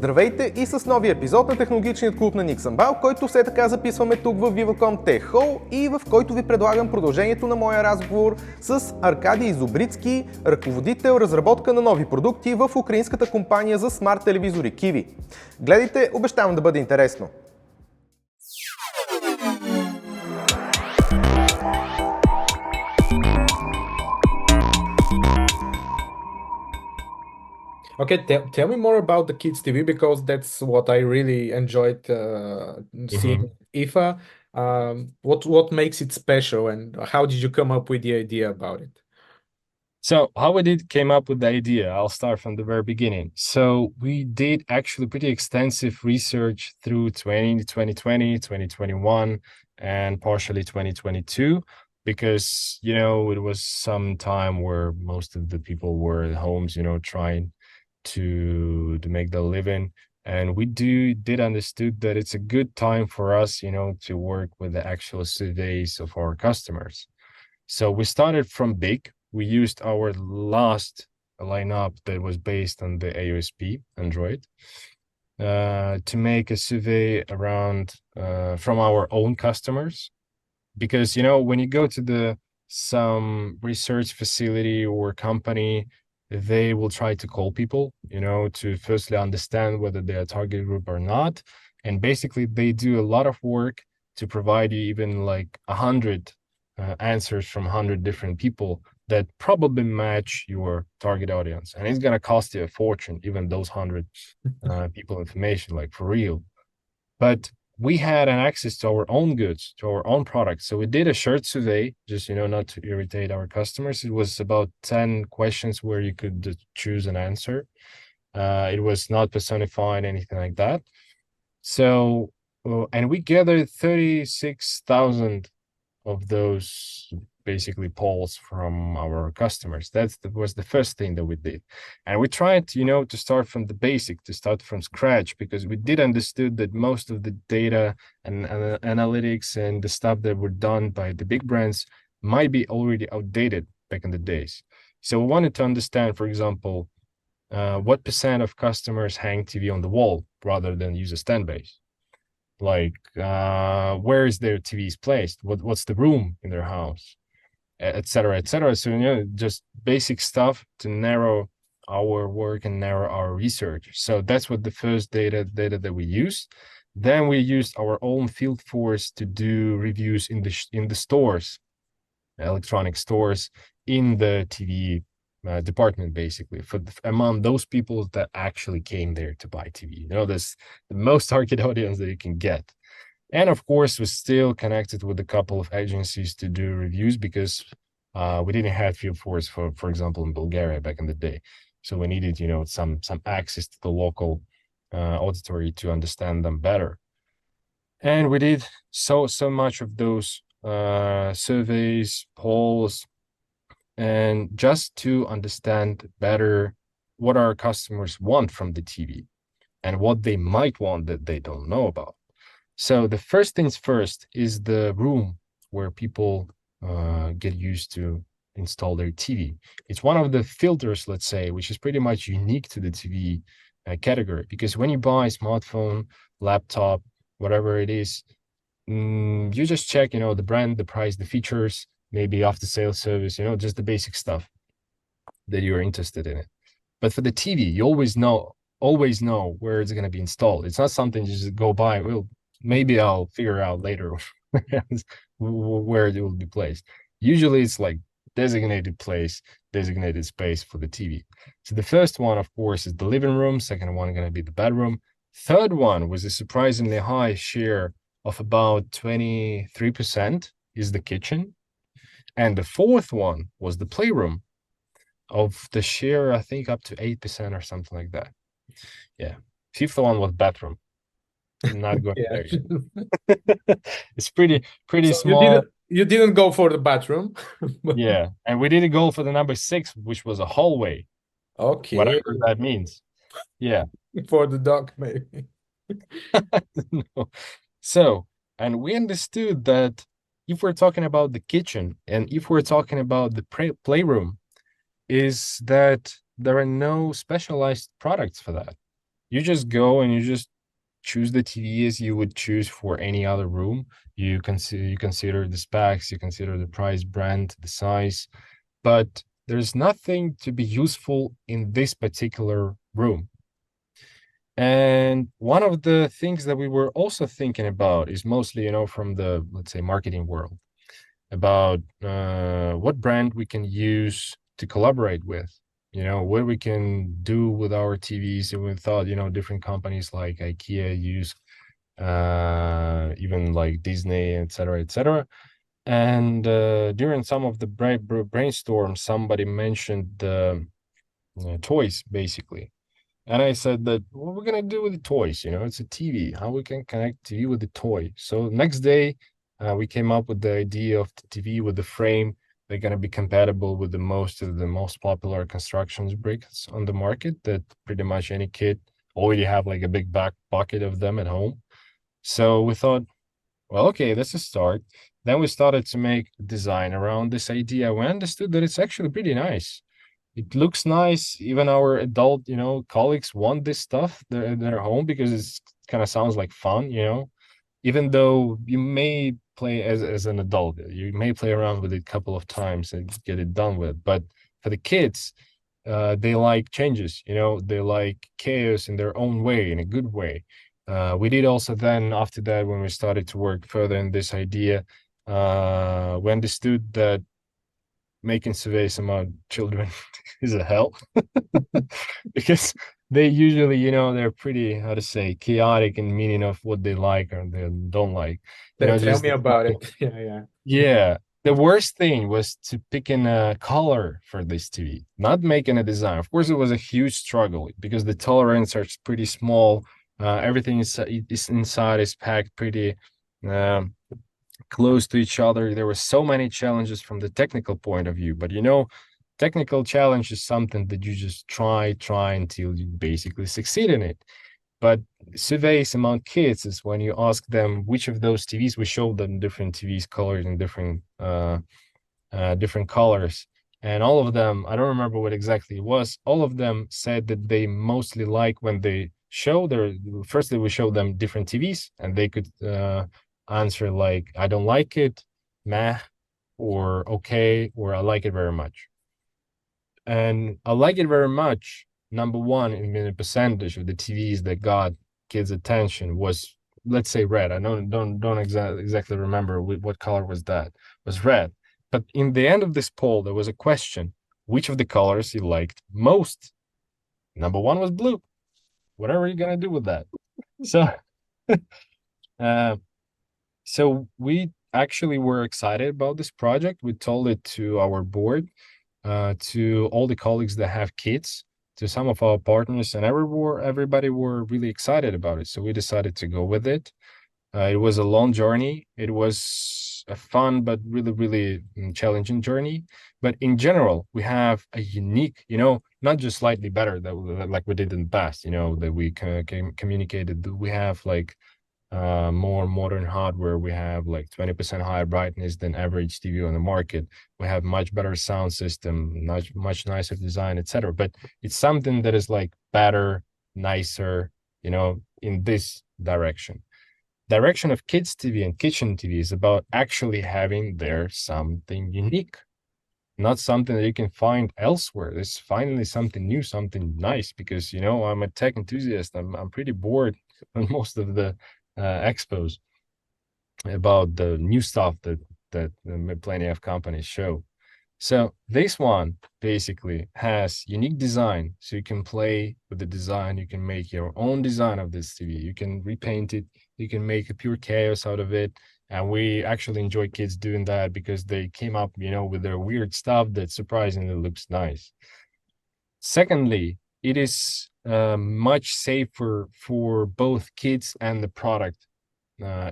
Здравейте и с новия епизод на Технологичният клуб на nixanbal, който все така записваме тук в Viva.com Tech Hall и в който ви предлагам продължението на моя разговор с Аркадий Зубритский, ръководител разработка на нови продукти в украинската компания за смарт телевизори KIVI. Гледайте, обещавам да бъде интересно. Okay, tell me more about the KidsTV because that's what I really enjoyed seeing IFA. What makes it special and how did you come up with the idea about it? So how we came up with the idea, I'll start from the very beginning. So we did actually pretty extensive research through 2020, 2021, and partially 2022, because, you know, it was some time where most of the people were at homes, you know, trying to make their living, and we did understood that it's a good time for us, you know, to work with the actual surveys of our customers. So we started from big. We used our last lineup that was based on the AOSP Android to make a survey around from our own customers, because, you know, when you go to some research facility or company, they will try to call people, you know, to firstly understand whether they're a target group or not. And basically they do a lot of work to provide you even like 100 answers from 100 different people that probably match your target audience. And it's going to cost you a fortune, even those 100 people information, like for real. But we had an access to our own goods, to our own products. So we did a short survey, just, you know, not to irritate our customers. It was about 10 questions where you could choose an answer. It was not personified, anything like that. So, and we gathered 36,000 of those basically polls from our customers. That was the first thing that we did. And we tried, you know, to start from the basic, to start from scratch, because we did understood that most of the data and analytics and the stuff that were done by the big brands might be already outdated back in the days. So we wanted to understand, for example, what % of customers hang TV on the wall rather than use a stand base. Like, where is their TVs placed? What's the room in their house? Etc. etc. So, you know, just basic stuff to narrow our work and narrow our research. So that's what the first data that we used. Then we used our own field force to do reviews in the stores, electronic stores, in the TV department, basically, among those people that actually came there to buy TV. You know, that's the most target audience that you can get. And of course, we're still connected with a couple of agencies to do reviews, because we didn't have field force, for example, in Bulgaria back in the day. So we needed, you know, some access to the local auditory to understand them better. And we did so much of those surveys, polls, and just to understand better what our customers want from the TV and what they might want that they don't know about. So the first things first is the room where people get used to install their TV. It's one of the filters, let's say, which is pretty much unique to the TV category, because when you buy a smartphone, laptop, whatever it is, you just check, you know, the brand, the price, the features, maybe after sales service, you know, just the basic stuff that you're interested in it. But for the TV, you always know where it's going to be installed. It's not something you just go by, well, maybe I'll figure out later where it will be placed. Usually it's like designated place, designated space for the TV. So the first one, of course, is the living room. Second one going to be the bedroom. Third one was a surprisingly high share of about 23% is the kitchen. And the fourth one was the playroom, of the share, I think, up to 8% or something like that. Yeah. Fifth one was bathroom. Not going there yet. It's pretty so small. You didn't go for the bathroom. Yeah, and we didn't go for the number 6, which was a hallway. Okay, whatever that means. Yeah. For the dog, maybe. No. So, and we understood that if we're talking about the kitchen and if we're talking about the playroom, is that there are no specialized products for that. You just go and you just choose the TV as you would choose for any other room. You consider the specs, you consider the price, brand, the size, but there's nothing to be useful in this particular room. And one of the things that we were also thinking about is mostly, from the, let's say, marketing world, about what brand we can use to collaborate with, what we can do with our TVs. And we thought, different companies like IKEA use, even like Disney, etc., etc. And during some of the brainstorm, somebody mentioned the toys, basically. And I said that, what we're going to do with the toys? It's a TV. How we can connect TV with the toy? So next day, we came up with the idea of the TV with the frame. They're going to be compatible with the most popular constructions bricks on the market that pretty much any kid already have like a big back pocket of them at home. So we thought, well, okay, that's a start. Then we started to make design around this idea. We understood that it's actually pretty nice. It looks nice. Even our adult, colleagues want this stuff at their home because it kind of sounds like fun, even though you may play as an adult, you may play around with it a couple of times and get it done with. But for the kids, they like changes, they like chaos in their own way, in a good way. We did also then, after that, when we started to work further in this idea, we understood that making surveys among children is a hell because they usually, they're pretty, how to say, chaotic in meaning of what they like or they don't like. Tell me about it. Yeah. The worst thing was to pick in a color for this TV, not making a design. Of course, it was a huge struggle because the tolerance are pretty small. Everything is inside is packed pretty close to each other. There were so many challenges from the technical point of view, but technical challenge is something that you just try until you basically succeed in it. But surveys among kids is when you ask them which of those TVs, we show them different TVs colored in different colors, and all of them, I don't remember what exactly it was, all of them said that they mostly like when they show firstly we show them different TVs and they could answer like, I don't like it, meh, or okay, or I like it very much. And I like it very much, number one in a percentage of the TVs that got kids' attention was, let's say, red. I don't exactly remember what color was that. It was red. But in the end of this poll, there was a question: which of the colors you liked most? Number one was blue. Whatever you're gonna do with that. So, so we actually were excited about this project. We told it to our board, to all the colleagues that have kids, to some of our partners, and everybody were really excited about it. So we decided to go with it. It was a long journey. It was a fun but really, really challenging journey. But in general, we have a unique, not just slightly better like we did in the past, that we communicated. We have like more modern hardware. We have like 20% higher brightness than average TV on the market. We have much better sound system, much nicer design, etc. But it's something that is like better, nicer, in this direction. Direction of Kids TV and KitchenTV is about actually having there something unique, not something that you can find elsewhere. It's finally something new, something nice, because I'm a tech enthusiast. I'm pretty bored on most of the expos about the new stuff that plenty of companies show. So this one basically has unique design, so you can play with the design. You can make your own design of this TV. You can repaint it. You can make a pure chaos out of it. And we actually enjoy kids doing that because they came up, with their weird stuff that surprisingly looks nice. Secondly, it is much safer for both kids and the product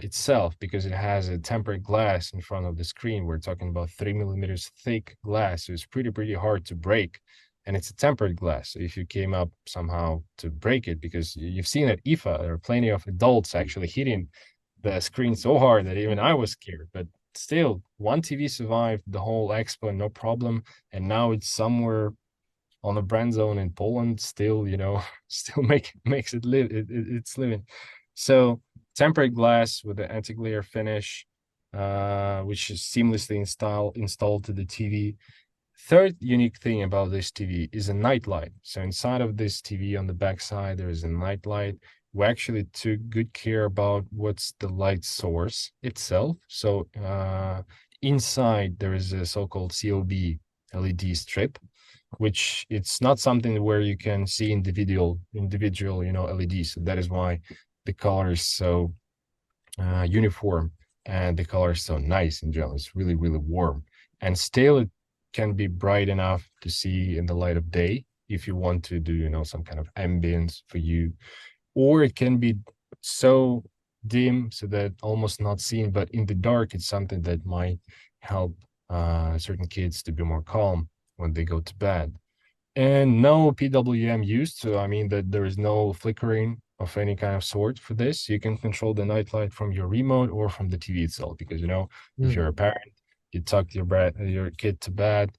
itself, because it has a tempered glass in front of the screen. We're talking about 3 millimeters thick glass, so it's pretty hard to break, and it's a tempered glass. So if you came up somehow to break it, because you've seen at IFA, there are plenty of adults actually hitting the screen so hard that even I was scared, but still one TV survived the whole expo, no problem, and now it's somewhere on a brand zone in Poland still, you know, still makes it live. It's living. So tempered glass with the anti-glare finish, which is seamlessly installed to the TV. Third unique thing about this TV is a night light. So inside of this TV on the back side, there is a night light. We actually took good care about what's the light source itself. So inside there is a so-called COB LED strip, which it's not something where you can see individual, you know, LEDs. So that is why the color is so uniform and the color is so nice in general. It's really, really warm, and still it can be bright enough to see in the light of day if you want to do, you know, some kind of ambience for you, or it can be so dim so that almost not seen, but in the dark it's something that might help certain kids to be more calm when they go to bed. And no PWM used, so I mean that there is no flickering of any kind of sort for this. You can control the nightlight from your remote or from the TV itself, because, you know, if you're a parent, you tuck your kid to bed,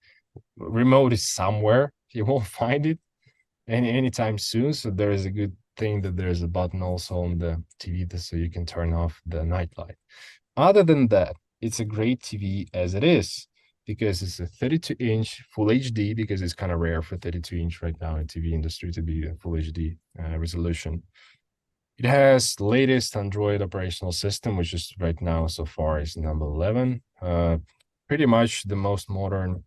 remote is somewhere, you won't find it anytime soon. So there is a good thing that there's a button also on the TV so you can turn off the nightlight. Other than that, it's a great TV as it is, because it's a 32-inch full HD, because it's kind of rare for 32-inch right now in TV industry to be a full HD resolution. It has the latest Android operational system, which is right now so far is number 11. Pretty much the most modern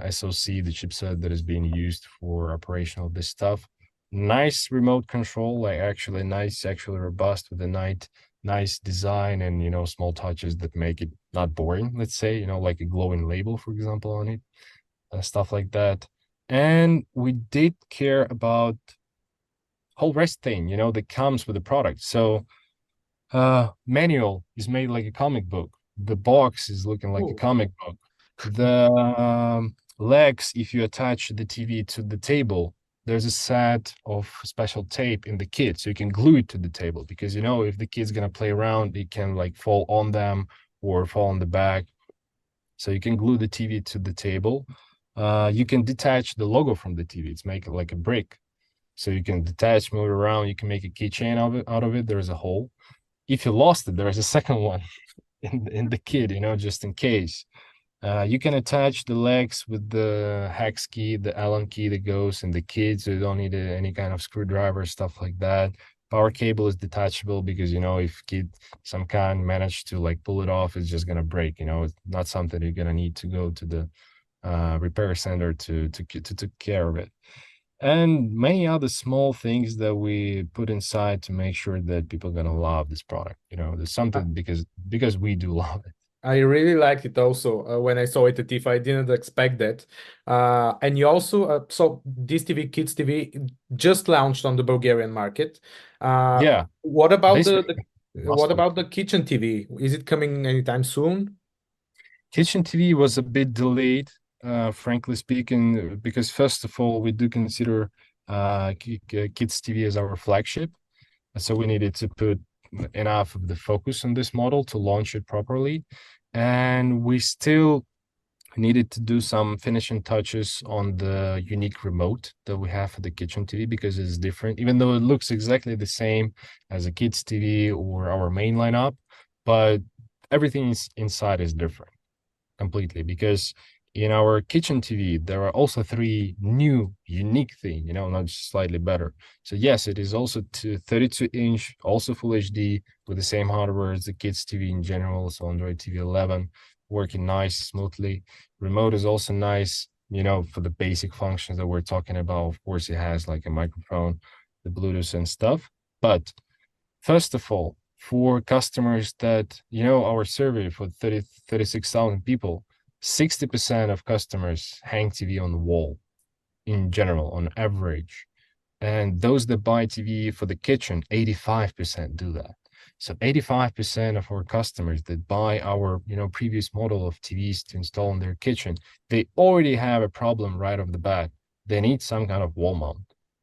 SoC, the chipset that is being used for operation of this stuff. Nice remote control, like actually nice, actually robust, with a nice design and, you know, small touches that make it not boring, let's say, you know, like a glowing label, for example, on it, stuff like that. And we did care about whole rest thing, you know, that comes with the product. So manual is made like a comic book. The box is looking like a comic book. The legs, if you attach the TV to the table, there's a set of special tape in the kit, so you can glue it to the table, because, you know, if the kid's gonna play around, it can like fall on them or fall on the back. So you can glue the TV to the table. You can detach the logo from the TV. It's make it like a brick. So you can detach, move it around. You can make a keychain out of it. There's a hole. If you lost it, there is a second one in the kit, you know, just in case. You can attach the legs with the hex key, the Allen key that goes in the kit, so you don't need any kind of screwdriver, stuff like that. Power cable is detachable, because, you know, if kid some kind manage to like pull it off, it's just gonna break. You know, it's not something you're gonna need to go to the repair center to take care of it. And many other small things that we put inside to make sure that people are gonna love this product. You know, there's something because we do love it. I really liked it also when I saw it at IFA. I didn't expect that. And you also, so this TV, KidsTV, just launched on the Bulgarian market. Yeah. What about What about the KitchenTV? Is it coming anytime soon? KitchenTV was a bit delayed, frankly speaking, because first of all, we do consider KidsTV as our flagship. So we needed to put enough of the focus on this model to launch it properly. And we still needed to do some finishing touches on the unique remote that we have for the KitchenTV, because it's different, even though it looks exactly the same as a KidsTV or our main lineup, but everything inside is different completely, because in our KitchenTV, there are also 3 new unique things, you know, not just slightly better. So yes, it is also 32-inch, also full HD with the same hardware as the KidsTV in general. So Android TV 11, working nice, smoothly. Remote is also nice, you know, for the basic functions that we're talking about. Of course, it has like a microphone, the Bluetooth and stuff. But first of all, for customers that, you know, our survey for 36,000 people, 60% of customers hang TV on the wall in general, on average. And those that buy TV for the kitchen, 85% do that. So 85% of our customers that buy our, you know, previous model of TVs to install in their kitchen, they already have a problem right off the bat. They need some kind of wall mount.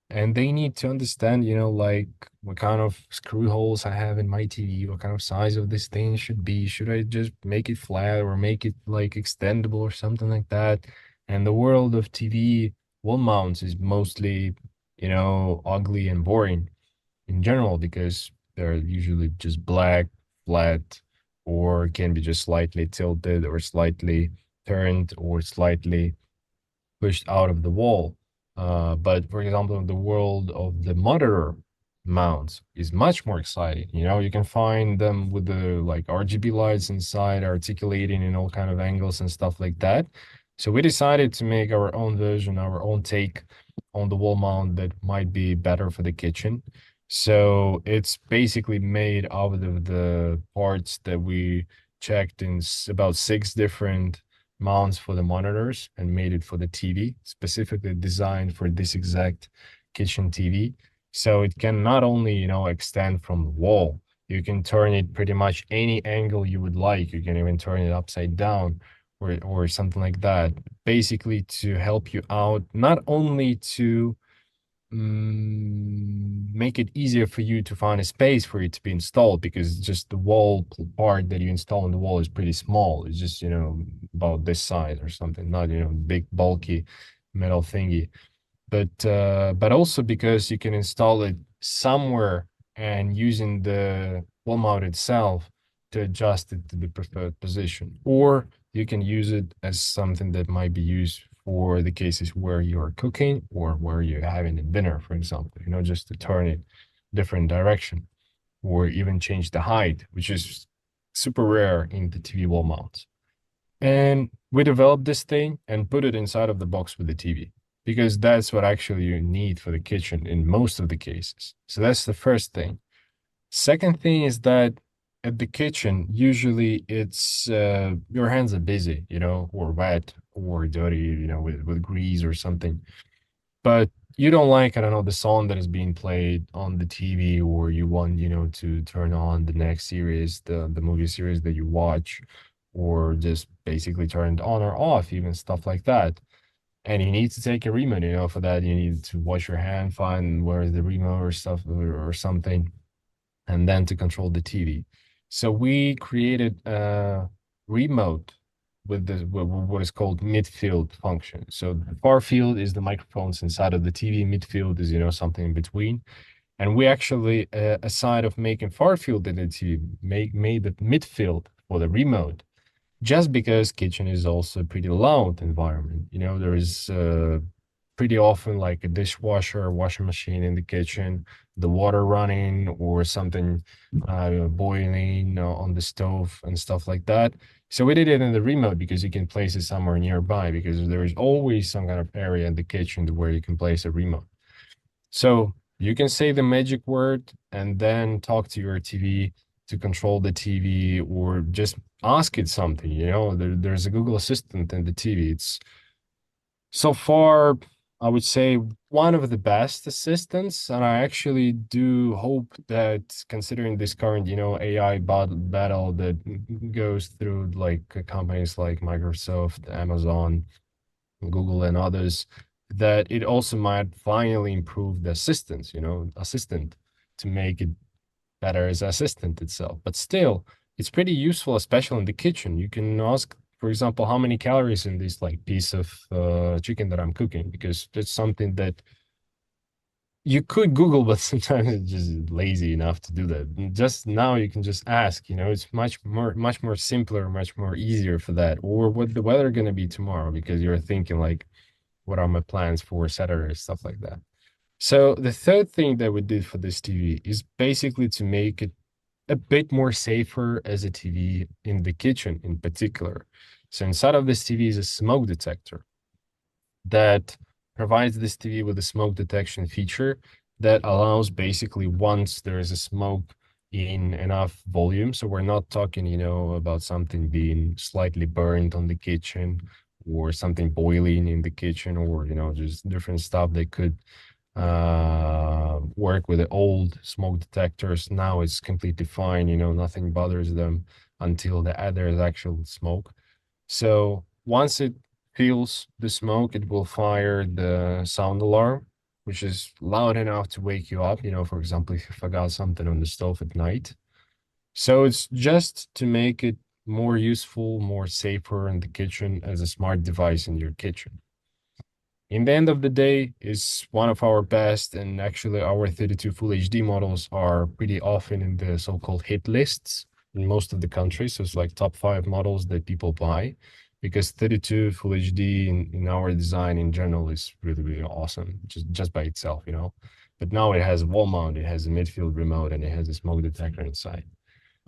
And they need to understand, you know, like what kind of screw holes I have in my TV, what kind of size of this thing should be. Should I just make it flat or make it like extendable or something like that? And the world of TV wall mounts is mostly, you know, ugly and boring in general, because they're usually just black, flat, or can be just slightly tilted or slightly turned or slightly pushed out of the wall. But for example, the world of the monitor mounts is much more exciting. You know, you can find them with the like RGB lights inside, articulating in all kind of angles and stuff like that. So we decided to make our own version, our own take on the wall mount that might be better for the kitchen. So it's basically made out of the parts that we checked in about 6 different mounts for the monitors, and made it for the TV, specifically designed for this exact kitchen TV. So it can not only, you know, extend from the wall, you can turn it pretty much any angle you would like. You can even turn it upside down or something like that, basically to help you out, not only to make it easier for you to find a space for it to be installed, because just the wall part that you install on the wall is pretty small. It's just, you know, about this size or something, not, you know, big bulky metal thingy. But also because you can install it somewhere and using the wall mount itself to adjust it to the preferred position, or you can use it as something that might be used for the cases where you're cooking or where you're having a dinner, for example, you know, just to turn it different direction, or even change the height, which is super rare in the TV wall mounts. And we developed this thing and put it inside of the box with the TV, because that's what actually you need for the kitchen in most of the cases. So that's the first thing. Second thing is that at the kitchen, usually it's your hands are busy, you know, or wet or dirty, you know, with grease or something. But you don't like, I don't know, the song that is being played on the TV, or you want, you know, to turn on the next series, the movie series that you watch, or just basically turn it on or off, even stuff like that. And you need to take a remote, you know, for that you need to wash your hand, find where the remote or stuff or something, and then to control the TV. So we created a remote with the what is called midfield function. So the far field is the microphones inside of the TV. Midfield is, you know, something in between. And we actually, aside of making far field in the TV, made the midfield for the remote, just because kitchen is also a pretty loud environment. You know, there is pretty often like a dishwasher or washing machine in the kitchen, the water running or something boiling on the stove and stuff like that. So we did it in the remote because you can place it somewhere nearby, because there is always some kind of area in the kitchen where you can place a remote. So you can say the magic word and then talk to your TV to control the TV, or just ask it something. You know, there's a Google Assistant in the TV. It's so far, I would say, one of the best assistants, and I actually do hope that, considering this current, you know, AI battle that goes through like companies like Microsoft, Amazon, Google, and others, that it also might finally improve the assistant to make it better as assistant itself. But still, it's pretty useful, especially in the kitchen. You can ask, for example, how many calories in this like piece of chicken that I'm cooking, because it's something that you could Google, but sometimes it's just lazy enough to do that. Just now you can just ask, you know, it's much more simpler, much more easier for that. Or what the weather gonna be tomorrow, because you're thinking like, what are my plans for Saturday, stuff like that. So the third thing that we did for this TV is basically to make it a bit more safer as a TV in the kitchen in particular. So inside of this TV is a smoke detector that provides this TV with a smoke detection feature that allows, basically, once there is a smoke in enough volume, so we're not talking, you know, about something being slightly burned on the kitchen, or something boiling in the kitchen, or, you know, just different stuff that could work with the old smoke detectors. Now it's completely fine, you know, nothing bothers them until there is actual smoke. So once it feels the smoke, it will fire the sound alarm, which is loud enough to wake you up, you know, for example, if you forgot something on the stove at night. So it's just to make it more useful, more safer in the kitchen as a smart device in your kitchen. in the end of the day, is one of our best, and actually our 32 Full HD models are pretty often in the so-called hit lists in most of the countries. So it's like top 5 models that people buy, because 32 Full HD in our design in general is really, really awesome, just by itself, you know. But now it has wall mount, it has a midfield remote, and it has a smoke detector inside.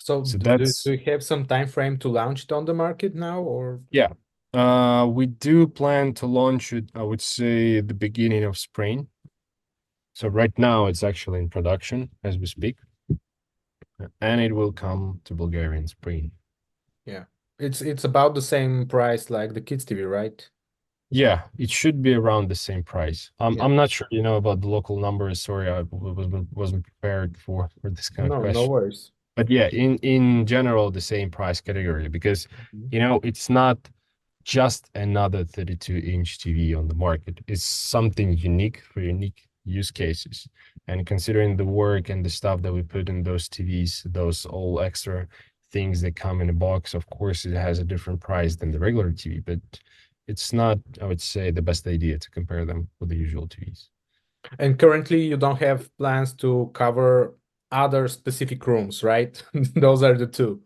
So So do that's, you have some time frame to launch it on the market now, or? yeah. We do plan to launch it, I would say, at the beginning of spring. So right now it's actually in production as we speak, and it will come to Bulgaria in spring. Yeah, it's about the same price like the Kids TV, right? Yeah, it should be around the same price. Yeah. I'm not sure, you know, about the local numbers. Sorry, I wasn't prepared for this kind of No, no question. worries. But yeah, in general, the same price category, because you know it's not just another 32-inch TV on the market. It's something unique for unique use cases. And considering the work and the stuff that we put in those TVs, those all extra things that come in a box, of course, it has a different price than the regular TV, but it's not, I would say, the best idea to compare them with the usual TVs. And currently you don't have plans to cover other specific rooms, right? Those are the two.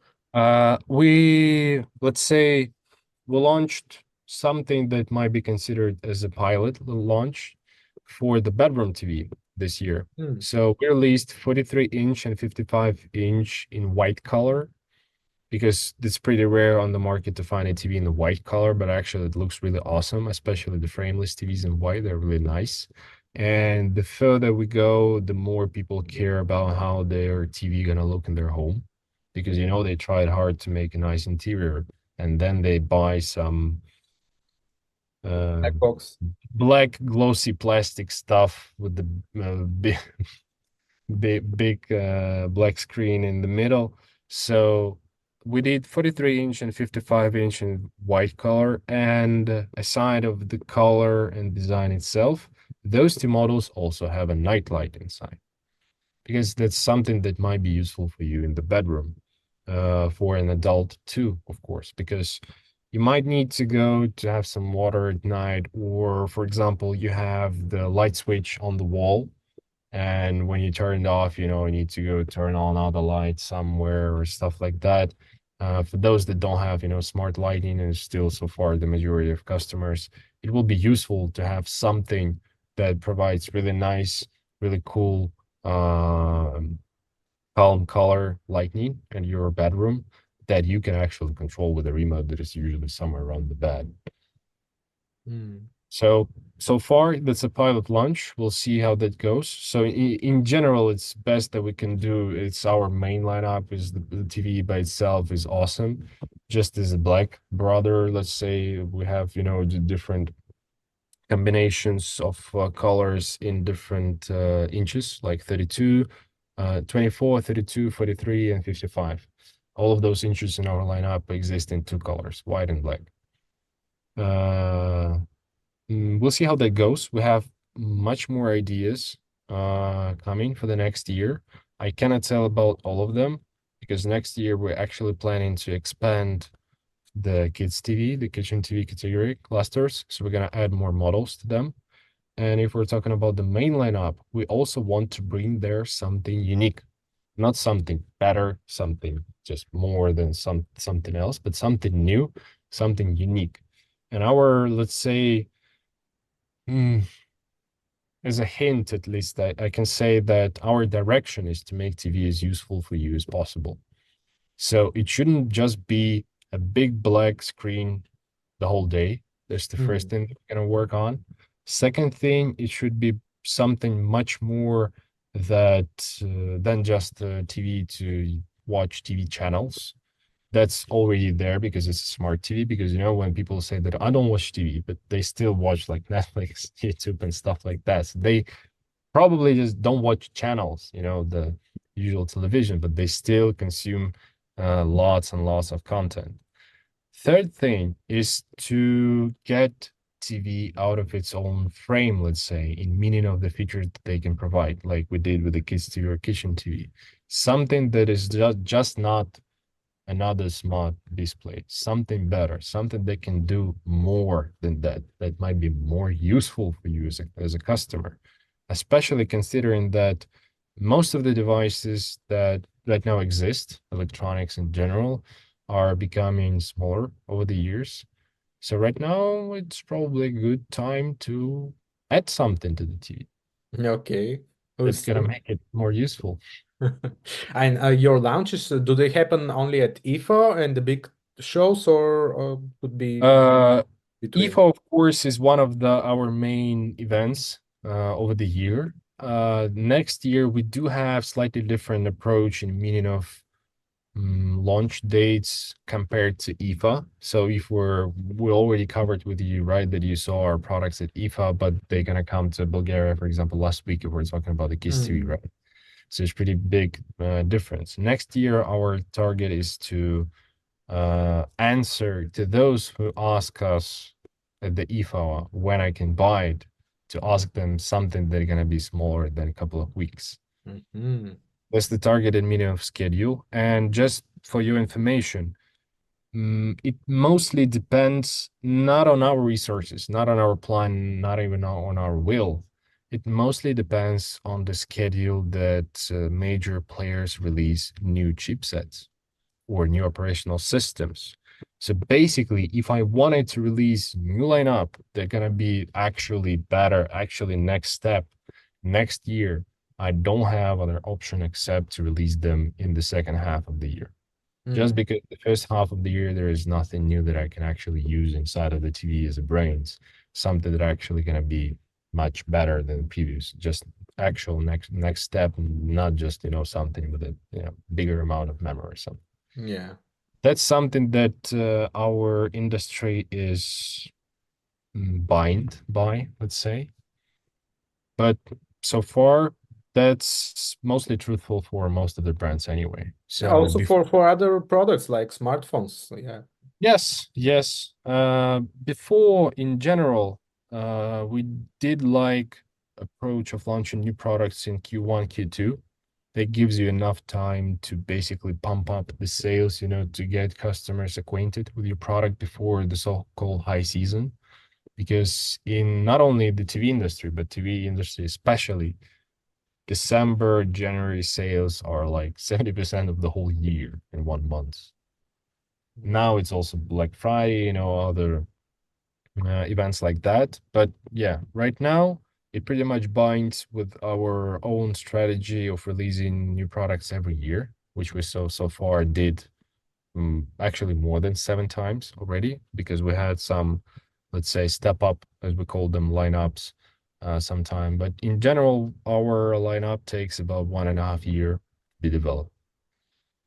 Let's say we launched something that might be considered as a pilot launch for the bedroom TV this year. So we released 43-inch and 55-inch in white color, because it's pretty rare on the market to find a TV in the white color, but actually it looks really awesome, especially the frameless TVs in white. They're really nice. And the further we go, the more people care about how their TV gonna look in their home, because, you know, they tried hard to make a nice interior, and then they buy some Black box. black glossy plastic stuff with the big black screen in the middle. So we did 43-inch and 55-inch in white color, and aside of the color and design itself, those two models also have a night light inside, because that's something that might be useful for you in the bedroom, for an adult too, of course, because you might need to go to have some water at night, or for example, you have the light switch on the wall, and when you turn it off, you know, you need to go turn on all the lights somewhere or stuff like that. For those that don't have, you know, smart lighting, and still so far the majority of customers, it will be useful to have something that provides really nice, really cool, calm color lighting in your bedroom that you can actually control with a remote that is usually somewhere around the bed. So far, that's a pilot launch. We'll see how that goes. So in general, it's best that we can do. It's our main lineup. Is the TV by itself is awesome. Just as a black brother, let's say, we have, you know, the different combinations of colors in different inches, like 32, 24, 32, 43, and 55. All of those inches in our lineup exist in 2 colors, white and black. We'll see how that goes. We have much more ideas coming for the next year. I cannot tell about all of them, because next year we're actually planning to expand the Kids TV, the KitchenTV category clusters. So we're going to add more models to them. And if we're talking about the main lineup, we also want to bring there something unique, not something better, something just more than something else, but something new, something unique. And our, let's say, as a hint, at least, I can say that our direction is to make TV as useful for you as possible. So it shouldn't just be a big black screen the whole day. That's the first thing we're going to work on. Second thing, it should be something much more that than just TV to watch TV channels. That's already there because it's a smart TV. Because, you know, when people say that I don't watch TV, but they still watch like Netflix, YouTube, and stuff like that, so they probably just don't watch channels, you know, the usual television, but they still consume lots and lots of content. Third thing is to get TV out of its own frame, let's say, in meaning of the features that they can provide, like we did with the Kids TV or KitchenTV. Something that is just not another smart display, something better, something that can do more than that, that might be more useful for you as a customer, especially considering that most of the devices that right now exist, electronics in general, are becoming smaller over the years. So right now, it's probably a good time to add something to the TV Okay. that's gonna make it more useful. And your launches, do they happen only at IFA and the big shows, or could be between? IFA, of course, is one of our main events over the year. Next year, we do have slightly different approach in meaning of launch dates compared to IFA. So if we already covered with you, right, that you saw our products at IFA, but they're gonna come to Bulgaria, for example, last week, if we're talking about the KidsTV, right? So it's pretty big difference. Next year, our target is to answer to those who ask us at the IFA when I can buy it, to ask them something that's gonna be smaller than a couple of weeks. That's the targeted minimum schedule. And just for your information, it mostly depends not on our resources, not on our plan, not even on our will. It mostly depends on the schedule that major players release new chipsets or new operational systems. So basically, if I wanted to release new lineup, they're gonna be actually better, actually next step, next year, I don't have other option except to release them in the second half of the year. Just because the first half of the year, there is nothing new that I can actually use inside of the TV as a brains, something that actually gonna be much better than the previous, just actual next step, not just, something with a bigger amount of memory or something. Yeah. That's something that our industry is bound by, let's say. But so far, that's mostly truthful for most of the brands anyway. So also for other products like smartphones. Yeah. Yes. Before, in general, we did like approach of launching new products in Q1, Q2. That gives you enough time to basically pump up the sales, to get customers acquainted with your product before the so-called high season. Because in not only the TV industry, but TV industry especially, December, January sales are like 70% of the whole year in 1 month. Now it's also Black Friday, other events like that. But yeah, right now, it pretty much binds with our own strategy of releasing new products every year, which we so far did actually more than 7 times already, because we had some, let's say, step up, as we call them, lineups sometime. But in general, our lineup takes about 1.5 years to be developed.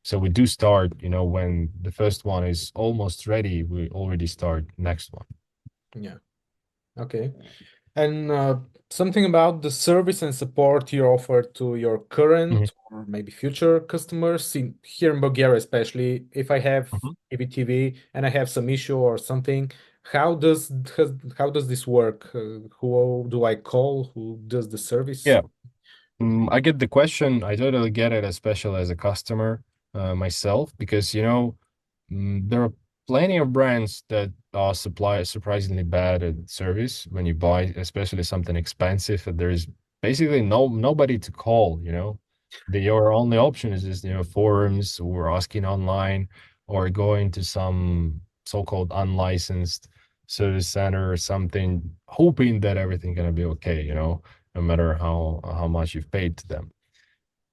So we do start, when the first one is almost ready, we already start next one. Yeah. Okay. And something about the service and support you offer to your current or maybe future customers here in Bulgaria, especially if I have KIVI TV and I have some issue or something. How does this work? Who do I call? Who does the service? Yeah, I get the question. I totally get it, especially as a customer myself, because there are plenty of brands that supply surprisingly bad at service when you buy, especially something expensive. There is basically nobody to call. Your only option is just forums or asking online or going to some so-called unlicensed service center or something, hoping that everything's gonna be okay. No matter how much you've paid to them.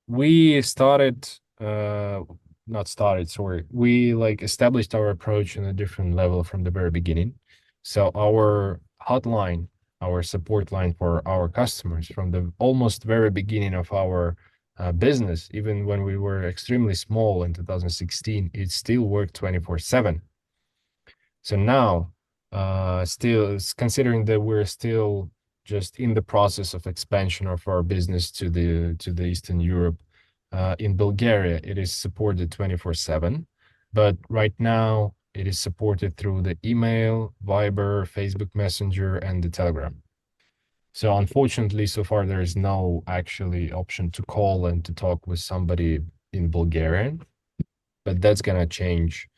We started. Not started, sorry. We established our approach in a different level from the very beginning. So our hotline, our support line for our customers from the almost very beginning of our business, even when we were extremely small in 2016, it still worked 24/7. So now, still considering that we're still just in the process of expansion of our business to the Eastern Europe, in Bulgaria, it is supported 24/7, but right now it is supported through the email, Viber, Facebook Messenger, and the Telegram. So unfortunately, so far there is no actually option to call and to talk with somebody in Bulgarian. but that's gonna change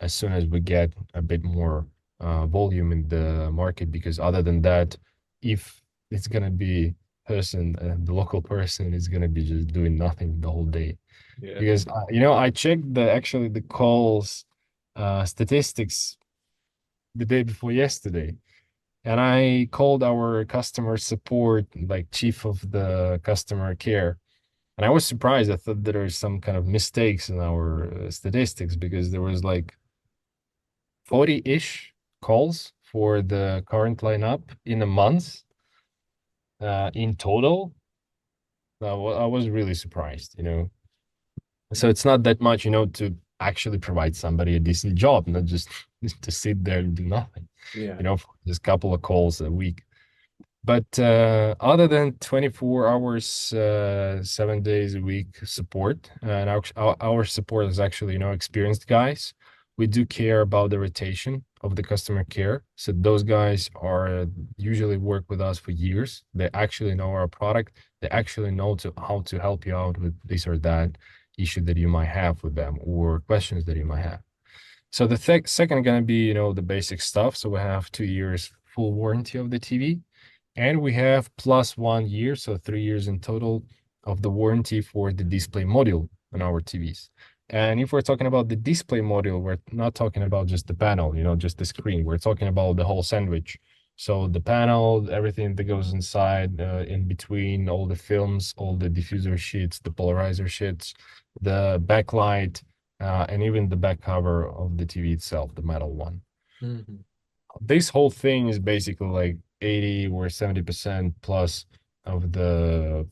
as soon as we get a bit more volume in the market, because other than that, if it's gonna be the local person is gonna be just doing nothing the whole day. Yeah. Because I checked the calls statistics the day before yesterday, and I called our customer support, like chief of the customer care, and I was surprised. I thought there were some kind of mistakes in our statistics, because there was like 40-ish calls for the current lineup in a month in total. I was really surprised, So it's not that much, to actually provide somebody a decent job, not just to sit there and do nothing. Yeah. For just a couple of calls a week. But other than 24 hours, 7 days a week support, and our support is actually, experienced guys. We do care about the rotation of the customer care. So those guys are usually work with us for years. They actually know our product. They actually know how to help you out with this or that issue that you might have with them, or questions that you might have. So the second gonna be, the basic stuff. So we have 2 years full warranty of the TV, and we have plus 1 year, so 3 years in total of the warranty for the display module on our TVs. And if we're talking about the display module, we're not talking about just the panel, just the screen. We're talking about the whole sandwich. So the panel, everything that goes inside, in between, all the films, all the diffuser sheets, the polarizer sheets, the backlight, and even the back cover of the TV itself, the metal one. Mm-hmm. This whole thing is basically like 80 or 70% plus of the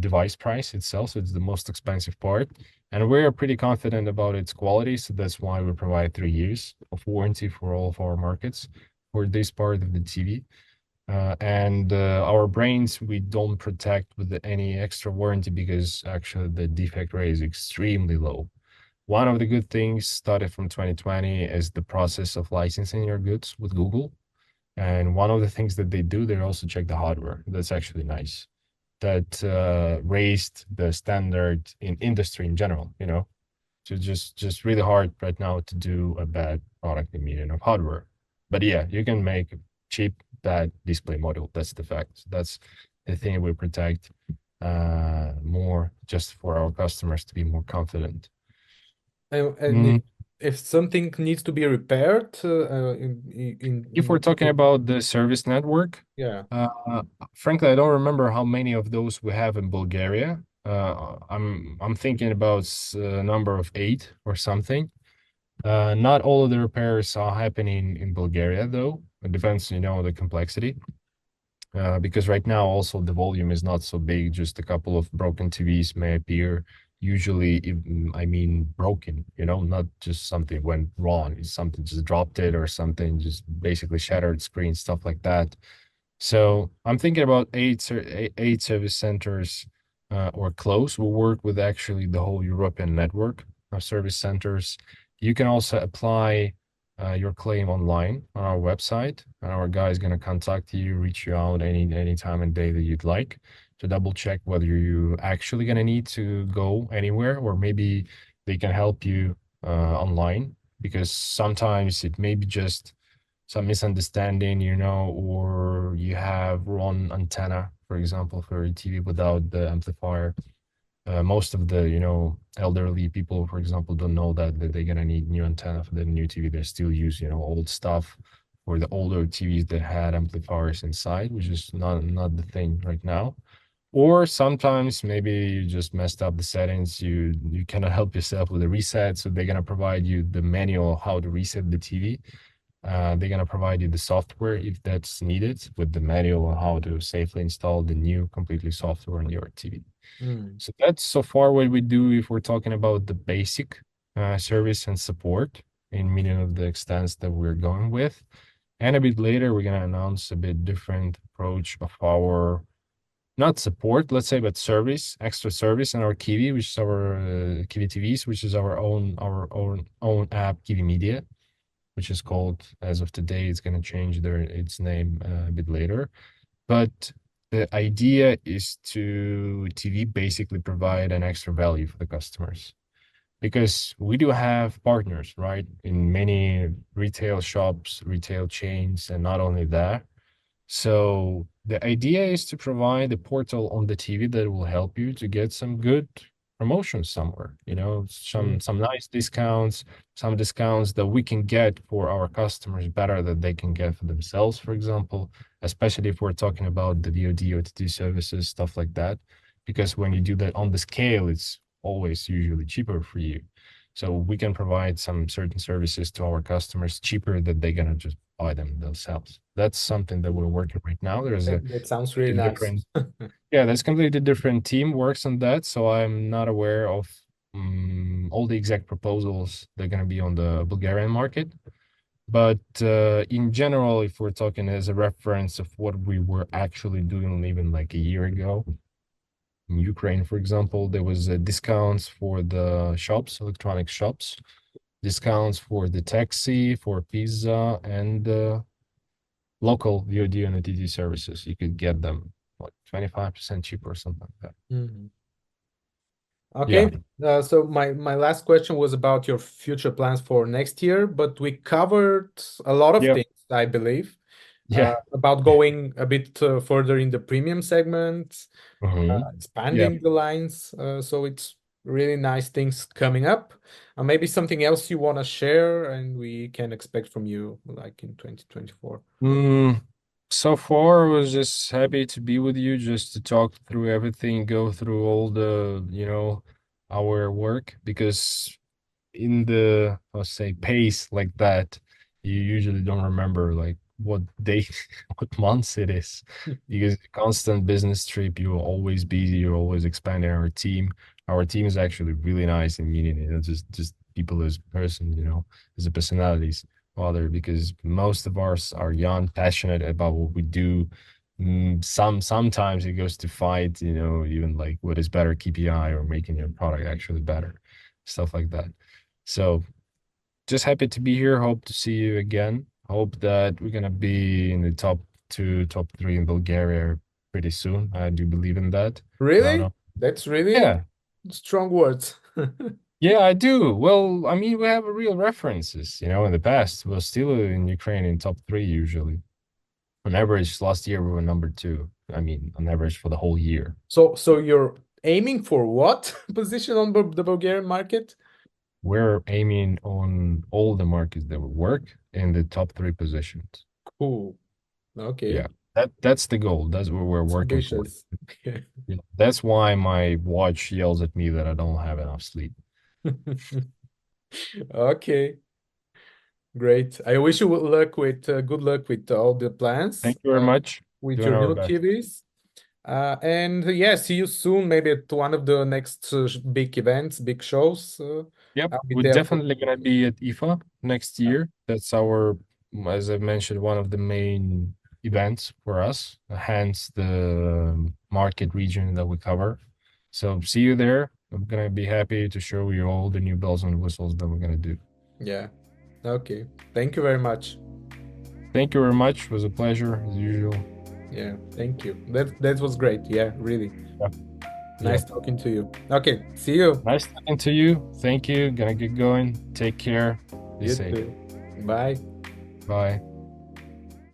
device price itself. So it's the most expensive part. And we're pretty confident about its quality. So that's why we provide 3 years of warranty for all of our markets for this part of the TV. And our brains, we don't protect with any extra warranty, because actually the defect rate is extremely low. One of the good things started from 2020 is the process of licensing your goods with Google. And one of the things that they do, they also check the hardware. That's actually nice. That raised the standard in industry in general, So just really hard right now to do a bad product in medium of hardware. But yeah, you can make a cheap, bad display module. That's the fact. That's the thing we protect more, just for our customers to be more confident. And if something needs to be repaired, if we're talking about the service network, yeah, frankly, I don't remember how many of those we have in Bulgaria. I'm thinking about a number of 8 or something. Not all of the repairs are happening in Bulgaria, though. It depends, the complexity. Because right now also the volume is not so big. Just a couple of broken TVs may appear. Usually, broken, not just something went wrong. It's something just dropped it, or something just basically shattered screen, stuff like that. So I'm thinking about 8 service centers or close. We'll work with actually the whole European network of service centers. You can also apply your claim online on our website, and our guy is going to contact you, reach you out any time and day that you'd like, to double check whether you actually going to need to go anywhere, or maybe they can help you online, because sometimes it may be just some misunderstanding, or you have wrong antenna, for example, for a TV without the amplifier. Most of the, elderly people, for example, don't know that they're going to need new antenna for the new TV. They still use, old stuff, or the older TVs that had amplifiers inside, which is not the thing right now. Or sometimes maybe you just messed up the settings. You cannot help yourself with the reset. So they're going to provide you the manual how to reset the TV. They're going to provide you the software if that's needed, with the manual on how to safely install the new completely software on your TV. So that's so far what we do if we're talking about the basic service and support in meaning of the extents that we're going with. And a bit later, we're going to announce a bit different approach of our, not support, let's say, but service, extra service in our KIVI, which is our KIVI TVs, which is our own app, KIVI Media, which is called, as of today, it's going to change its name a bit later. But the idea is to TV basically provide an extra value for the customers. because we do have partners, right, in many retail shops, retail chains, and not only that. So the idea is to provide a portal on the TV that will help you to get some good promotions somewhere, some nice discounts, some discounts that we can get for our customers better than they can get for themselves, for example, especially if we're talking about the VOD, OTT services, stuff like that. Because when you do that on the scale, it's always usually cheaper for you. So we can provide some certain services to our customers cheaper than they're gonna just buy them themselves. That's something that we're working right now. There's That sounds really nice. Yeah, there's completely different team works on that. So I'm not aware of all the exact proposals that are gonna be on the Bulgarian market. But in general, if we're talking as a reference of what we were actually doing even like a year ago, in Ukraine, for example, there was discounts for the shops, electronic shops, discounts for the taxi, for pizza, and local VOD and OTT services. You could get them like 25% cheaper or something like that. Okay, so my last question was about your future plans for next year, but we covered a lot of things, I believe. About going a bit further in the premium segment, expanding the lines. So it's really nice things coming up. Maybe something else you want to share and we can expect from you like in 2024. So far, I was just happy to be with you, just to talk through everything, go through all the, our work, because in the, let's say, pace like that, you usually don't remember like what day, what months it is, because constant business trip, you're always busy, you're always expanding our team. Our team is actually really nice and meaning, just people as person, as a personalities, rather, because most of us are young, passionate about what we do. Sometimes it goes to fight, even like what is better KPI or making your product actually better, stuff like that. So just happy to be here. Hope to see you again. Hope that we're gonna be in the top 2, top 3 in Bulgaria pretty soon. I do believe in that. Really? That's really strong words. Yeah, I do. Well, I mean, we have real references, in the past. We're still in Ukraine in top 3 usually. On average, last year we were number 2. I mean, on average for the whole year. So you're aiming for what position on the Bulgarian market? We're aiming on all the markets that we work in the top 3 positions. Cool. Okay. Yeah, that's the goal. That's what we're working for. Yeah. That's why my watch yells at me that I don't have enough sleep. Okay. Great. I wish you good luck with all the plans. Thank you very much. With your new TVs. And see you soon, maybe at one of the next big events, big shows. Yep, we're definitely going to be at IFA next year. That's our, as I mentioned, one of the main events for us, hence the market region that we cover. So see you there. I'm going to be happy to show you all the new bells and whistles that we're going to do. Yeah. Okay. Thank you very much. Thank you very much. It was a pleasure as usual. Yeah, thank you. That was great. Yeah, really. Yeah. Nice talking to you. Okay, see you. Nice talking to you. Thank you. Gonna get going. Take care. Be safe. Too. Bye. Bye.